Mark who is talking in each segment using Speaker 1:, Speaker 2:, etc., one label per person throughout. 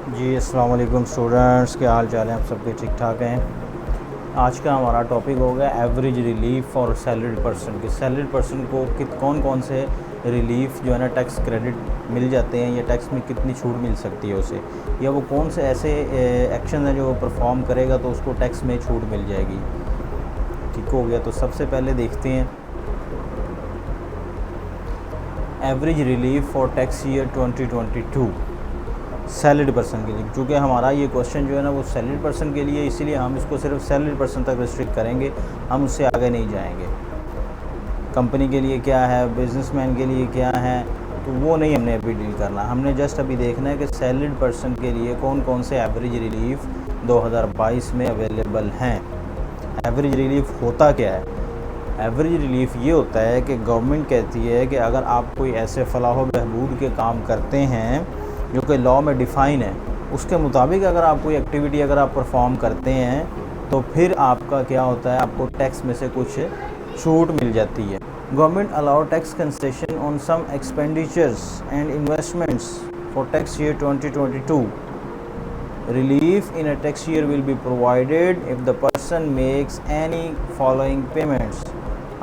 Speaker 1: जी अस्सलाम वालेकुम स्टूडेंट्स, क्या हाल चाल है? आप सबके ठीक ठाक हैं। आज का हमारा टॉपिक होगा average relief for salaried person कि सैलरीड पर्सन को कौन कौन से रिलीफ जो है ना टैक्स क्रेडिट मिल जाते हैं या टैक्स में कितनी छूट मिल सकती है उसे, या वो कौन से ऐसे एक्शन हैं जो वो परफॉर्म करेगा तो उसको टैक्स में छूट मिल जाएगी। ठीक हो गया। तो सबसे पहले देखते हैं average relief for tax year 2022 salaried person के लिए। चूँकि हमारा ये क्वेश्चन जो है ना वो सैलरीड पर्सन के लिए, इसीलिए हम इसको सिर्फ सैलरीड पर्सन तक रिस्ट्रिक्ट करेंगे, हम उससे आगे नहीं जाएंगे। कंपनी के लिए क्या है, बिजनेसमैन के लिए क्या है, तो वो नहीं हमने अभी डील करना। हमने जस्ट अभी देखना है कि सैलरीड पर्सन के लिए कौन कौन से एवरेज रिलीफ 2022 में अवेलेबल हैं। एवरेज रिलीफ होता क्या है? एवरेज रिलीफ ये होता है कि गवर्नमेंट कहती है कि अगर आप कोई ऐसे फलाह बहबूद के काम करते हैं जो कि लॉ में डिफ़ाइन है, उसके मुताबिक अगर आप कोई एक्टिविटी अगर आप परफॉर्म करते हैं तो फिर आपका क्या होता है, आपको टैक्स में से कुछ छूट मिल जाती है। Government allow tax concession on some expenditures and investments for tax year 2022। Relief in a tax year will be provided if the person makes any following payments.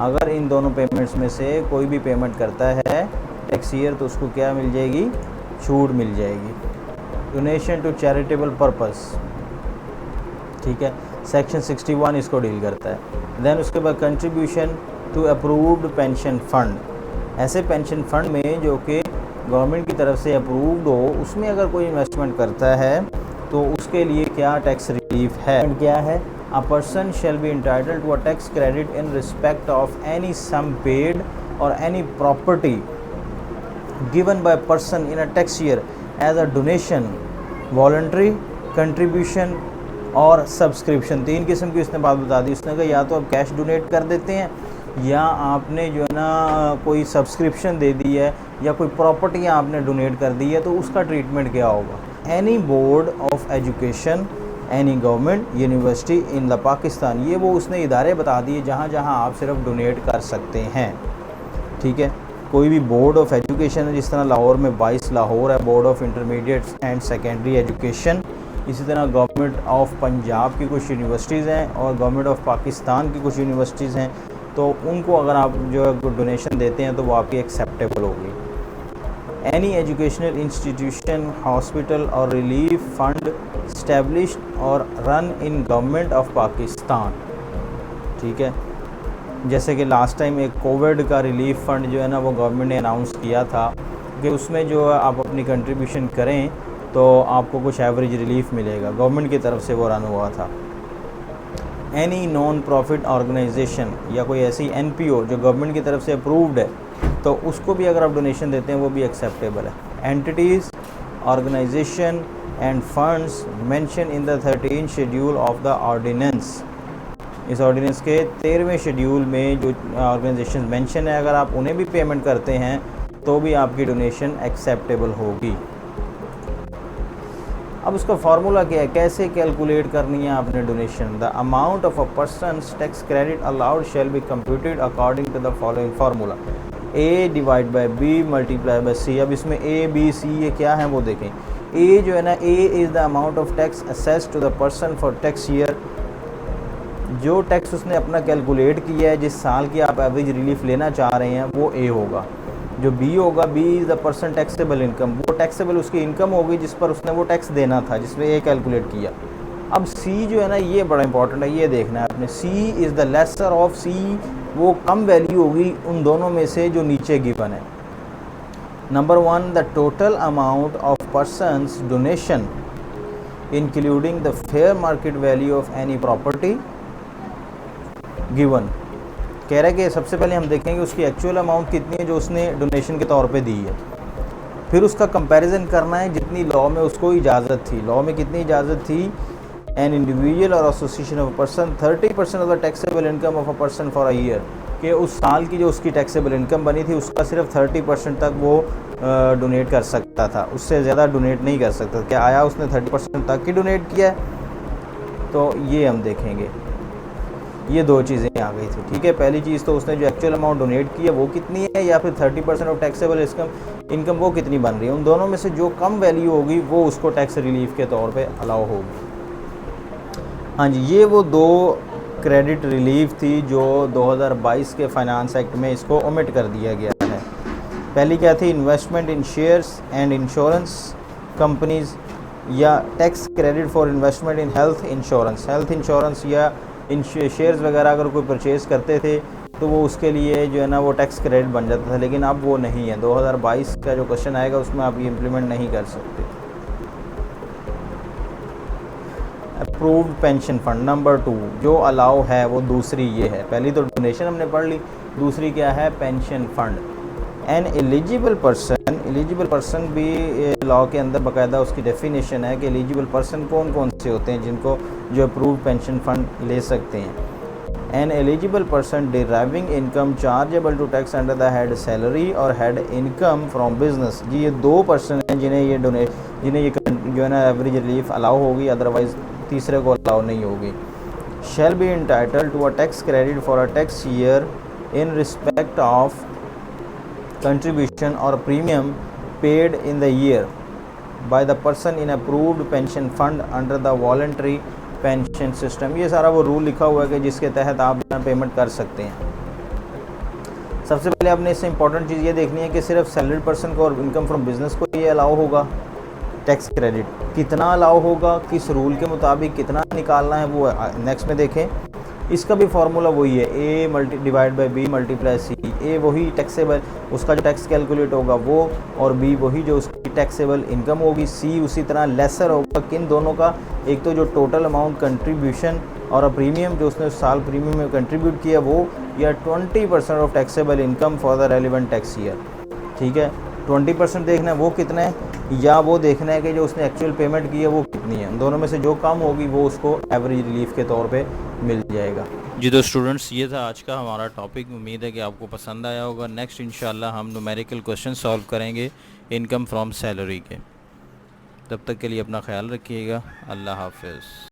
Speaker 1: अगर इन दोनों पेमेंट्स में से कोई भी पेमेंट करता है टैक्स ईयर तो उसको क्या मिल जाएगी? छूट मिल जाएगी। डोनेशन टू चैरिटेबल पर्पस, ठीक है, सेक्शन 61 इसको डील करता है। देन उसके बाद contribution to approved pension fund. ऐसे पेंशन फंड में जो कि गवर्नमेंट की तरफ से अप्रूव्ड हो, उसमें अगर कोई इन्वेस्टमेंट करता है तो उसके लिए क्या टैक्स रिलीफ है? क्या है? A person shall be entitled to a tax credit in respect of any sum paid or any property given by person in a tax year as a donation, voluntary contribution और subscription. तीन किस्म की उसने बात बता दी। उसने कहा या तो आप कैश डोनेट कर देते हैं, या आपने जो है ना कोई सब्सक्रिप्शन दे दी है, या कोई प्रॉपर्टी आपने डोनेट कर दी है, तो उसका ट्रीटमेंट क्या होगा? Any board of education, any government university in the Pakistan, ये वो उसने इदारे बता दिए जहाँ जहाँ आप सिर्फ डोनेट कर सकते हैं। ठीक है, कोई भी बोर्ड ऑफ एजुकेशन है, जिस तरह लाहौर में 22 लाहौर है board of intermediate and secondary education. इसी तरह गवर्नमेंट ऑफ पंजाब की कुछ यूनिवर्सिटीज़ हैं और गवर्नमेंट ऑफ पाकिस्तान की कुछ यूनिवर्सिटीज़ हैं, तो उनको अगर आप जो है डोनेशन देते हैं तो वो आपकी एक्सेप्टेबल होगी। एनी एजुकेशनल इंस्टीट्यूशन, हॉस्पिटल और रिलीफ फंड इस्टेब्लिश्ड और run in government of Pakistan. ठीक है, जैसे कि लास्ट टाइम एक कोविड का रिलीफ फंड जो है ना वो गवर्नमेंट ने अनाउंस किया था कि उसमें जो आप अपनी कंट्रीब्यूशन करें तो आपको कुछ एवरेज रिलीफ मिलेगा, गवर्नमेंट की तरफ से वो रन हुआ था। एनी नॉन प्रॉफिट ऑर्गेनाइजेशन या कोई ऐसी एनपीओ जो गवर्नमेंट की तरफ से अप्रूव्ड है, तो उसको भी अगर आप डोनेशन देते हैं वो भी एक्सेप्टेबल है। Entities, organisation and funds mention in the 13 schedule of the ordinance. इस ऑर्डिनेंस के 13वें शेड्यूल में जो ऑर्गेनाइजेशन मेंशन है, अगर आप उन्हें भी पेमेंट करते हैं तो भी आपकी डोनेशन एक्सेप्टेबल होगी। अब उसका फार्मूला क्या है, कैसे कैलकुलेट करनी है आपने donation? The amount of a person's tax credit allowed shall be computed according to the following formula. A divide by B multiply by C. अब इसमें ए बी सी ये क्या है वो देखें। ए जो है ना, A is the amount of tax assessed to the person for tax year. जो टैक्स उसने अपना कैलकुलेट किया है, जिस साल की आप एवरेज रिलीफ लेना चाह रहे हैं, वो ए होगा। जो बी होगा, B is the person taxable income, वो टैक्सेबल उसकी इनकम होगी जिस पर उसने वो टैक्स देना था, जिसमें ए कैलकुलेट किया। अब सी जो है ना, ये बड़ा इंपॉर्टेंट है, ये देखना है आपने। सी इज़ द लेसर ऑफ सी, वो कम वैल्यू होगी उन दोनों में से जो नीचे गिवन है। Number 1, the total amount of persons donation including the fair market value of any property given. कह रहा है कि सबसे पहले हम देखेंगे उसकी एक्चुअल अमाउंट कितनी है जो उसने डोनेशन के तौर पे दी है, फिर उसका कंपैरिजन करना है जितनी लॉ में उसको इजाज़त थी। लॉ में कितनी इजाज़त थी? एन इंडिविजुअल और association of a person 30% of the taxable income of a person for a year, कि उस साल की जो उसकी टैक्सेबल इनकम बनी थी उसका सिर्फ 30% तक वो डोनेट कर सकता था, उससे ज़्यादा डोनेट नहीं कर सकता। क्या आया उसने 30% तक ही डोनेट किया है? तो ये हम देखेंगे। ये दो चीज़ें आ गई थी, ठीक है। पहली चीज़ तो उसने जो एक्चुअल अमाउंट डोनेट की है वो कितनी है, या फिर 30% ऑफ टैक्सेबल इनकम वो कितनी बन रही है। उन दोनों में से जो कम वैल्यू होगी वो उसको टैक्स रिलीफ के तौर पे अलाउ होगी। हाँ जी, ये वो दो क्रेडिट रिलीफ थी जो 2022 के फाइनेंस एक्ट में इसको ओमिट कर दिया गया है। पहली क्या थी, investment in shares and insurance companies, या tax credit for investment in health insurance या इन शेयर्स वगैरह अगर कोई परचेज़ करते थे तो वो उसके लिए जो है ना वो टैक्स क्रेडिट बन जाता था, लेकिन अब वो नहीं है। 2022 का जो क्वेश्चन आएगा उसमें आप ये इम्प्लीमेंट नहीं कर सकते। अप्रूव्ड पेंशन फंड नंबर 2 जो अलाउ है वो दूसरी ये है। पहली तो डोनेशन हमने पढ़ ली, दूसरी क्या है, pension fund. N eligible person भी लॉ के अंदर बाकायदा उसकी डेफिनेशन है कि एलिजिबल पर्सन कौन कौन से होते हैं जिनको जो अप्रूव्ड पेंशन फंड ले सकते हैं। An eligible person deriving income chargeable to tax under the head salary और हेड इनकम फ्रॉम बिजनेस। जी ये दो पर्सन हैं जिन्हें ये जो है ना एवरेज रिलीफ अलाउ होगी, अदरवाइज तीसरे को अलाउ नहीं होगी। Shall be entitle to a tax credit for a tax year in respect of contribution or premium paid in the year by the person in approved pension fund under the voluntary pension system। ये सारा वो rule लिखा हुआ है कि जिसके तहत आप पेमेंट कर सकते हैं। सबसे पहले आपने इससे इंपॉर्टेंट चीज़ ये देखनी है कि सिर्फ सैलरीड पर्सन को और इनकम फ्रॉम बिजनेस को ये अलाउ होगा टैक्स क्रेडिट। कितना अलाउ होगा, किस रूल के मुताबिक कितना निकालना है वो नेक्स्ट में देखें। इसका भी फार्मूला वही है, A multi divide by B multiply C. A वही टैक्सेबल उसका जो टैक्स कैलकुलेट होगा वो, और बी वही जो उसकी टैक्सेबल इनकम होगी। सी उसी तरह लेसर होगा किन दोनों का, एक तो जो टोटल अमाउंट कंट्रीब्यूशन और प्रीमियम जो उसने उस साल प्रीमियम में कंट्रीब्यूट किया वो, या 20% of taxable income for the relevant tax year. ठीक है, 20% देखना है वो कितना है, या वो देखना है कि जो उसने एक्चुअल पेमेंट की है वो कितनी है। दोनों में से जो कम होगी वो उसको एवरेज रिलीफ के तौर पे मिल जाएगा। जी तो स्टूडेंट्स, ये था आज का हमारा टॉपिक। उम्मीद है कि आपको पसंद आया होगा। नेक्स्ट इंशाल्लाह हम न्यूमेरिकल क्वेश्चन सॉल्व करेंगे इनकम फ्रॉम सैलरी के। तब तक के लिए अपना ख्याल रखिएगा। अल्लाह हाफिज़।